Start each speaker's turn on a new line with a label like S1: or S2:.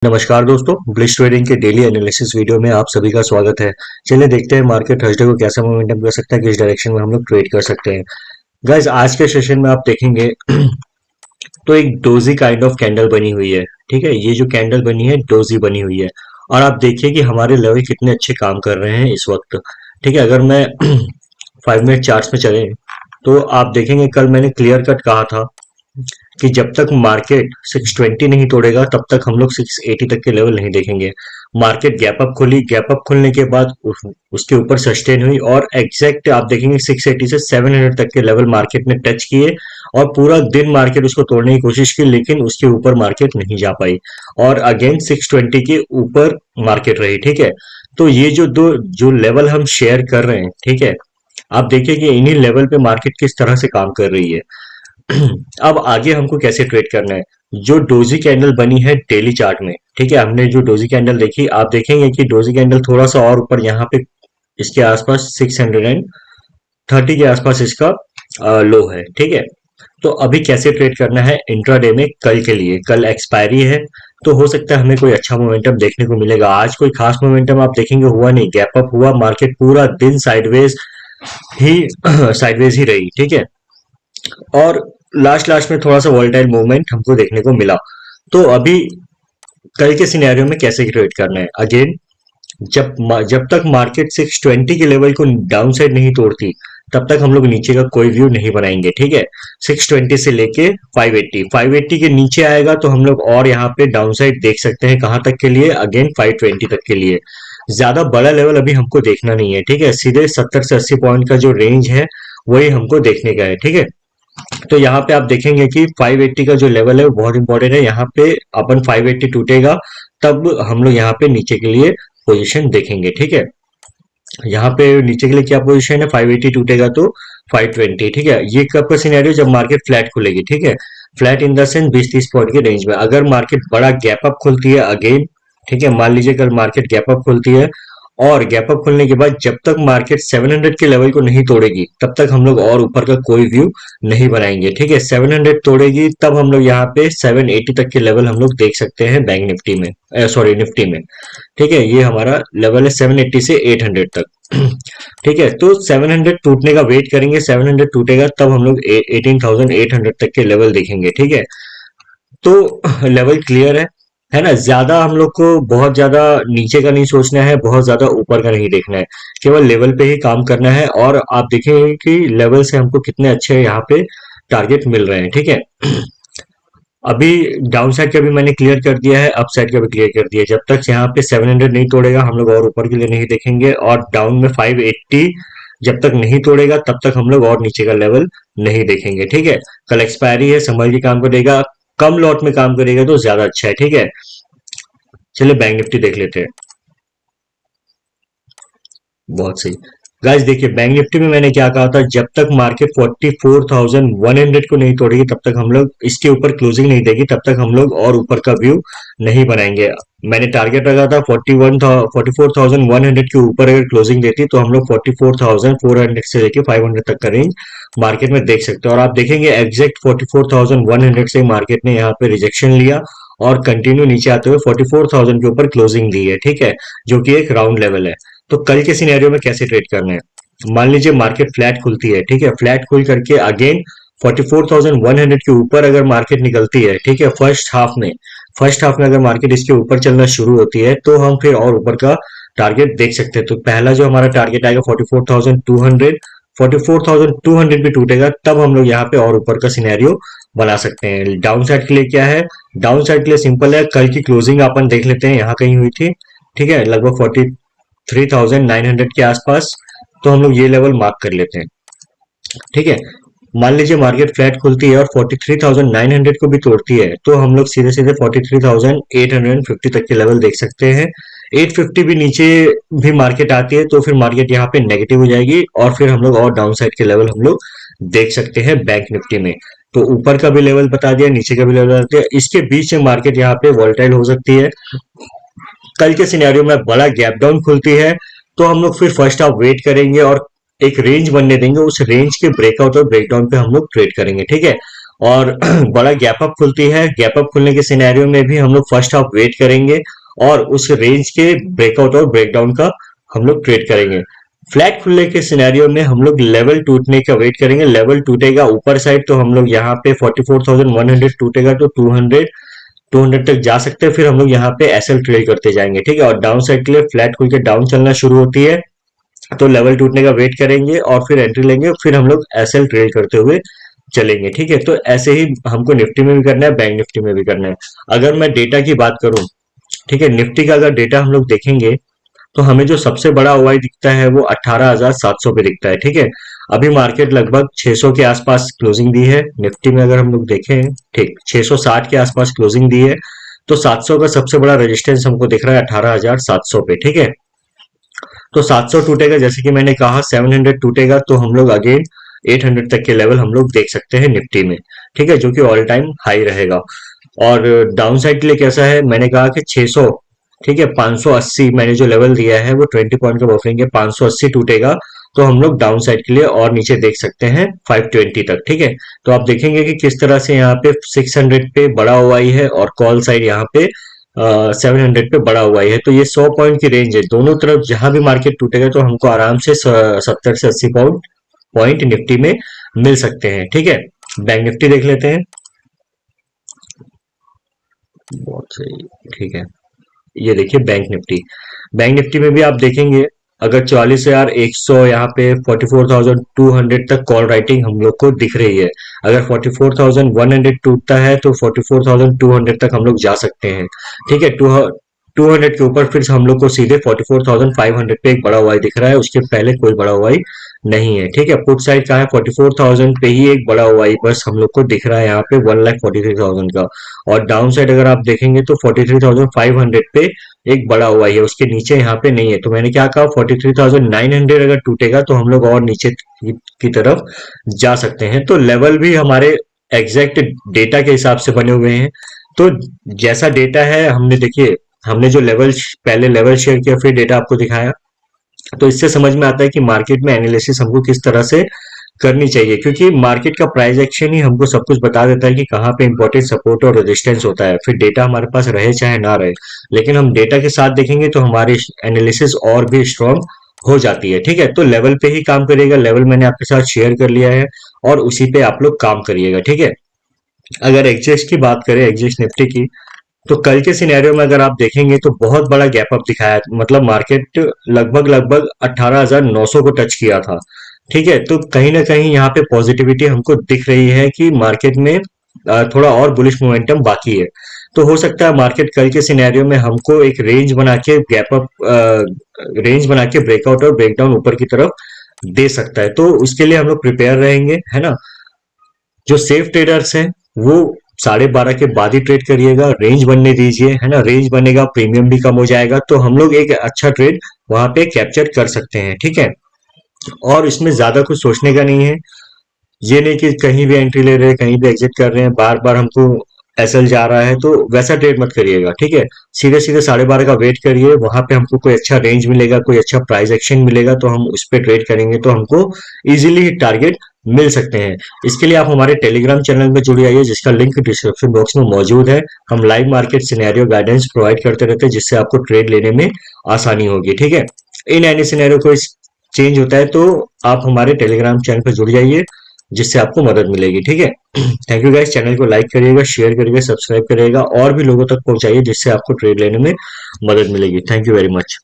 S1: नमस्कार दोस्तों, blitz trading के डेली एनालिसिस वीडियो में आप सभी का स्वागत है। चलिए देखते हैं मार्केट थर्सडे को कैसा मोमेंटम कर सकता है, किस डायरेक्शन में हम लोग ट्रेड कर सकते हैं। गाइस, आज के सेशन में आप देखेंगे तो एक डोजी काइंड ऑफ कैंडल बनी हुई है। ठीक है, ये जो कैंडल बनी है डोजी बनी हुई है। और आप देखिए कि हमारे लेवल कितने अच्छे काम कर रहे हैं इस वक्त। ठीक है, अगर मैं 5 मिनट चार्ट्स में चले तो आप देखेंगे कल मैंने क्लियर कट कहा था कि जब तक मार्केट 620 नहीं तोड़ेगा तब तक हम लोग 680 तक के लेवल नहीं देखेंगे। मार्केट गैप अप खुली, गैप अप खुलने के बाद उसके ऊपर सस्टेन हुई और एग्जैक्ट आप देखेंगे 680 से 700 तक के लेवल मार्केट ने टच किए और पूरा दिन मार्केट उसको तोड़ने की कोशिश की, लेकिन उसके ऊपर मार्केट नहीं जा पाई और अगेन 620 के ऊपर मार्केट रही। ठीक है, तो ये जो लेवल हम शेयर कर रहे हैं, ठीक है, आप देखिए कि इन्हीं लेवल पे मार्केट किस तरह से काम कर रही है। अब आगे हमको कैसे ट्रेड करना है। जो डोजी कैंडल बनी है डेली चार्ट में, ठीक है, हमने जो डोजी कैंडल देखी, आप देखेंगे कि डोजी कैंडल थोड़ा सा और ऊपर यहाँ पे इसके आसपास 630 के आसपास इसका लो है। ठीक है, तो अभी कैसे ट्रेड करना है इंट्राडे में कल के लिए। कल एक्सपायरी है तो हो सकता है हमें कोई अच्छा मोमेंटम देखने को मिलेगा। आज कोई खास मोमेंटम आप देखेंगे हुआ नहीं, गैप अप हुआ, मार्केट पूरा दिन साइडवेज ही साइडवेज ही रही। ठीक है, और लास्ट लास्ट में थोड़ा सा वॉलेटाइल मूवमेंट हमको देखने को मिला। तो अभी कल के सिनेरियो में कैसे ट्रेड करना है। अगेन, जब तक मार्केट 620 के लेवल को डाउन साइड नहीं तोड़ती तब तक हम लोग नीचे का कोई व्यू नहीं बनाएंगे। ठीक है, 620 से लेके 580 के नीचे आएगा तो हम लोग और यहाँ पे डाउन साइड देख सकते हैं। कहां तक के लिए, अगेन 520 तक के लिए। ज्यादा बड़ा लेवल अभी हमको देखना नहीं है। ठीक है, सीधे 70 से 80 पॉइंट का जो रेंज है वही हमको देखने का है। ठीक है, तो यहाँ पे आप देखेंगे कि 580 का जो लेवल है वो बहुत इंपॉर्टेंट है। यहाँ पे अपन 580 टूटेगा तब हम लोग यहाँ पे नीचे के लिए पोजीशन देखेंगे। ठीक है, यहाँ पे नीचे के लिए क्या पोजीशन है, 580 टूटेगा तो 520। ठीक है, ये कब का सिनेरियो, जब मार्केट फ्लैट खुलेगी। ठीक है, flat in the sense 20-30 point के रेंज में। अगर मार्केट बड़ा गैप अप खुलती है अगेन, ठीक है, मान लीजिए कल मार्केट गैप अप खुलती है और गैप अप खुलने के बाद जब तक मार्केट 700 के लेवल को नहीं तोड़ेगी तब तक हम लोग और ऊपर का कोई व्यू नहीं बनाएंगे। ठीक है, 700 तोड़ेगी तब हम लोग यहाँ पे 780 तक के लेवल हम लोग देख सकते हैं बैंक निफ्टी में, सॉरी निफ्टी में। ठीक है, ये हमारा लेवल है 780 से 800 तक। ठीक है, तो 700 टूटने का वेट करेंगे, 700 टूटेगा तब हम लोग 18,800 तक के लेवल देखेंगे। ठीक है, तो लेवल क्लियर है ना। ज्यादा हम लोग को बहुत ज्यादा नीचे का नहीं सोचना है, बहुत ज्यादा ऊपर का नहीं देखना है, केवल लेवल पे ही काम करना है। और आप देखेंगे कि लेवल से हमको कितने अच्छे यहाँ पे टारगेट मिल रहे हैं। ठीक है, अभी डाउन साइड का भी मैंने क्लियर कर दिया है, अप साइड का भी क्लियर कर दिया है। जब तक यहाँ पे 700 नहीं तोड़ेगा हम लोग और ऊपर के लिए नहीं देखेंगे, और डाउन में 580 जब तक नहीं तोड़ेगा तब तक हम लोग और नीचे का लेवल नहीं देखेंगे। ठीक है, कल एक्सपायरी है, संभल के काम करेगा, कम लॉट में काम करेगा तो ज्यादा अच्छा है। ठीक है, चलिए बैंक निफ्टी देख लेते हैं। बहुत सही गाइस, देखिए बैंक निफ्टी में मैंने क्या कहा था, जब तक मार्केट 44,100 को नहीं तोड़ेगी तब तक हम लोग इसके ऊपर क्लोजिंग नहीं देगी, तब तक हम लोग और ऊपर का व्यू नहीं बनाएंगे। मैंने टारगेट रखा था 44,100 के ऊपर अगर क्लोजिंग देती तो हम लोग 44,400 से लेके 500 तक का रेंज मार्केट में देख सकते हैं। और आप देखेंगे एग्जैक्ट 44,100 से मार्केट ने यहाँ पे रिजेक्शन लिया और कंटिन्यू नीचे आते हुए 44,000 के ऊपर क्लोजिंग दी है। ठीक है, जो कि एक राउंड लेवल है। तो कल के सिनेरियो में कैसे ट्रेड करना है। मान लीजिए मार्केट फ्लैट खुलती है, ठीक है, फ्लैट खुल करके अगेन 44,100 के ऊपर अगर मार्केट निकलती है, ठीक है, फर्स्ट हाफ में अगर मार्केट इसके ऊपर चलना शुरू होती है तो हम फिर और ऊपर का टारगेट देख सकते हैं। तो पहला जो हमारा टारगेट आएगा 44,200, 44,200 भी टूटेगा तब हम लोग यहाँ पे और ऊपर का सिनेरियो बना सकते हैं। डाउन साइड के लिए क्या है, डाउन साइड के लिए सिंपल है, कल की क्लोजिंग अपन देख लेते हैं, यहाँ कहीं हुई थी। ठीक है, लगभग 43,900 के आसपास, तो हम लोग ये लेवल मार्क कर लेते हैं। ठीक है, मान लीजिए मार्केट फ्लैट खुलती है और 43,900 को भी तोड़ती है तो हम लोग सीधे सीधे 43,850 तक के लेवल देख सकते हैं। 850 भी नीचे भी मार्केट आती है तो फिर मार्केट यहाँ पे नेगेटिव हो जाएगी और फिर हम लोग और डाउन साइड के लेवल हम लोग देख सकते हैं बैंक निफ्टी में। तो ऊपर का भी लेवल बता दिया, नीचे का भी लेवल बता दिया, इसके बीच में मार्केट यहाँ पे वॉलेटाइल हो सकती है। कल के सिनेरियो में बड़ा गैप डाउन खुलती है तो हम लोग फिर फर्स्ट हाफ वेट करेंगे और एक रेंज बनने देंगे, उस रेंज के ब्रेकआउट और ब्रेकडाउन पे हम लोग ट्रेड करेंगे। ठीक है, और बड़ा गैप अप खुलती है, गैप अप खुलने के सिनेरियो में भी हम लोग फर्स्ट हाफ वेट करेंगे और उस रेंज के ब्रेकआउट और ब्रेकडाउन का हम लोग ट्रेड करेंगे। फ्लैट खुलने के सिनेरियो में हम लोग लेवल टूटने का वेट करेंगे, लेवल टूटेगा ऊपर साइड तो हम लोग यहाँ पे 44,100 टूटेगा तो 200 तक जा सकते हैं, फिर हम लोग यहाँ पे एसएल ट्रेड करते जाएंगे, ठीक है। और डाउन साइड के लिए फ्लैट खुल के डाउन चलना शुरू होती है तो लेवल टूटने का वेट करेंगे और फिर एंट्री लेंगे, फिर हम लोग एसएल ट्रेड करते हुए चलेंगे, ठीक है। तो ऐसे ही हमको निफ्टी में भी करना है, बैंक निफ्टी में भी करना है। अगर मैं डेटा की बात करूं, ठीक है, निफ्टी का अगर डेटा हम लोग देखेंगे तो हमें जो सबसे बड़ा ओआई दिखता है वो 18,700 पे दिखता है, ठीक है। अभी मार्केट लगभग 600 के आसपास क्लोजिंग दी है निफ्टी में, अगर हम लोग देखें, ठीक 660 के आसपास क्लोजिंग दी है, तो 700 का सबसे बड़ा रेजिस्टेंस हमको दिख रहा है 18,700 पे, ठीक है। तो 700 टूटेगा, जैसे कि मैंने कहा 700 टूटेगा तो हम लोग अगेन 800 तक के लेवल हम लोग देख सकते हैं निफ्टी में, ठीक है, जो कि ऑल टाइम हाई रहेगा। और डाउन साइड के लिए कैसा है, मैंने कहा कि 600, ठीक है, 580 मैंने जो लेवल दिया है वो 20 पॉइंट का बफरिंग है, 580 टूटेगा तो हम लोग डाउन साइड के लिए और नीचे देख सकते हैं 520 तक, ठीक है। तो आप देखेंगे कि किस तरह से यहाँ पे 600 पे बड़ा ओआई है और कॉल साइड यहाँ पे 700 पे बड़ा हुआ है, तो ये 100 पॉइंट की रेंज है, दोनों तरफ जहां भी मार्केट टूटेगा तो हमको आराम से 70 से 80 पॉइंट निफ्टी में मिल सकते हैं, ठीक है। बैंक निफ्टी देख लेते हैं, बहुत सही, ठीक है। ये देखिए बैंक निफ्टी, बैंक निफ्टी में भी आप देखेंगे अगर 44,100 यहाँ पे 44,200 तक कॉल राइटिंग हम लोग को दिख रही है। अगर 44,100 टूटता है तो 44,200 तक हम लोग जा सकते हैं, ठीक है। 200 के ऊपर फिर हम लोग को सीधे 44,500 पे एक बड़ा वाई दिख रहा है, उसके पहले कोई बड़ा वाई नहीं है, ठीक है। पुट साइड का है 44,000 पे ही एक बड़ा वाई बस हम लोग को दिख रहा है यहाँ पे 1,43,000 का। और डाउन साइड अगर आप देखेंगे तो 43,500 पे एक बड़ा हुआ है, उसके नीचे यहाँ पे नहीं है। तो मैंने क्या कहा 43,900 अगर टूटेगा तो हम लोग और नीचे की तरफ जा सकते हैं। तो लेवल भी हमारे एग्जैक्ट डेटा के हिसाब से बने हुए हैं। तो जैसा डेटा है, हमने देखिए हमने जो लेवल पहले लेवल शेयर किया फिर डेटा आपको दिखाया, तो इससे समझ में आता है कि मार्केट में एनालिसिस हमको किस तरह से करनी चाहिए, क्योंकि मार्केट का प्राइस एक्शन ही हमको सब कुछ बता देता है कि कहाँ पे इंपॉर्टेंट सपोर्ट और रेजिस्टेंस होता है। फिर डेटा हमारे पास रहे चाहे ना रहे, लेकिन हम डेटा के साथ देखेंगे तो हमारी एनालिसिस और भी स्ट्रांग हो जाती है, ठीक है। तो लेवल पे ही काम करिएगा, लेवल मैंने आपके साथ शेयर कर लिया है और उसी पे आप लोग काम करिएगा, ठीक है। अगर एक्जेक्स की बात करें, एक्जेक्स निफ्टी की, तो कल के सिनेरियो में अगर आप देखेंगे तो बहुत बड़ा गैप अप दिखाया, मतलब मार्केट लगभग लगभग 18,900 को टच किया था, ठीक है। तो कहीं ना कहीं यहाँ पे पॉजिटिविटी हमको दिख रही है कि मार्केट में थोड़ा और बुलिश मोमेंटम बाकी है। तो हो सकता है मार्केट कल के सिनेरियो में हमको एक रेंज बना के गैप अप, रेंज बना के ब्रेकआउट और ब्रेकडाउन ऊपर की तरफ दे सकता है, तो उसके लिए हम लोग प्रिपेयर रहेंगे, है ना। जो सेफ ट्रेडर्स हैं वो 12:30 के बाद ही ट्रेड करिएगा, रेंज बनने दीजिए, है ना। रेंज बनेगा, प्रीमियम भी कम हो जाएगा, तो हम लोग एक अच्छा ट्रेड वहां पे कैप्चर कर सकते हैं, ठीक है। और इसमें ज्यादा कुछ सोचने का नहीं है, ये नहीं कि कहीं भी एंट्री ले रहे हैं कहीं भी एग्जिट कर रहे हैं, बार बार हमको एसएल जा रहा है, तो वैसा ट्रेड मत करिएगा, ठीक है। सीधे सीधे 12:30 का वेट करिए, वहां पे हमको कोई अच्छा रेंज मिलेगा, कोई अच्छा प्राइस एक्शन मिलेगा तो हम उस पर ट्रेड करेंगे, तो हमको इजीली टारगेट मिल सकते हैं। इसके लिए आप हमारे टेलीग्राम चैनल में जुड़ जाइए, जिसका लिंक डिस्क्रिप्शन बॉक्स में मौजूद है। हम live market scenario guidance provide करते रहते हैं, जिससे आपको ट्रेड लेने में आसानी होगी, ठीक है। इन एनी सिनेरियो को चेंज होता है तो आप हमारे टेलीग्राम चैनल पर जुड़ जाइए, जिससे आपको मदद मिलेगी, ठीक है। थैंक यू गाइस, चैनल को लाइक करिएगा, शेयर करिएगा, सब्सक्राइब करिएगा और भी लोगों तक पहुंचाइए, जिससे आपको ट्रेड लेने में मदद मिलेगी। Thank you very much.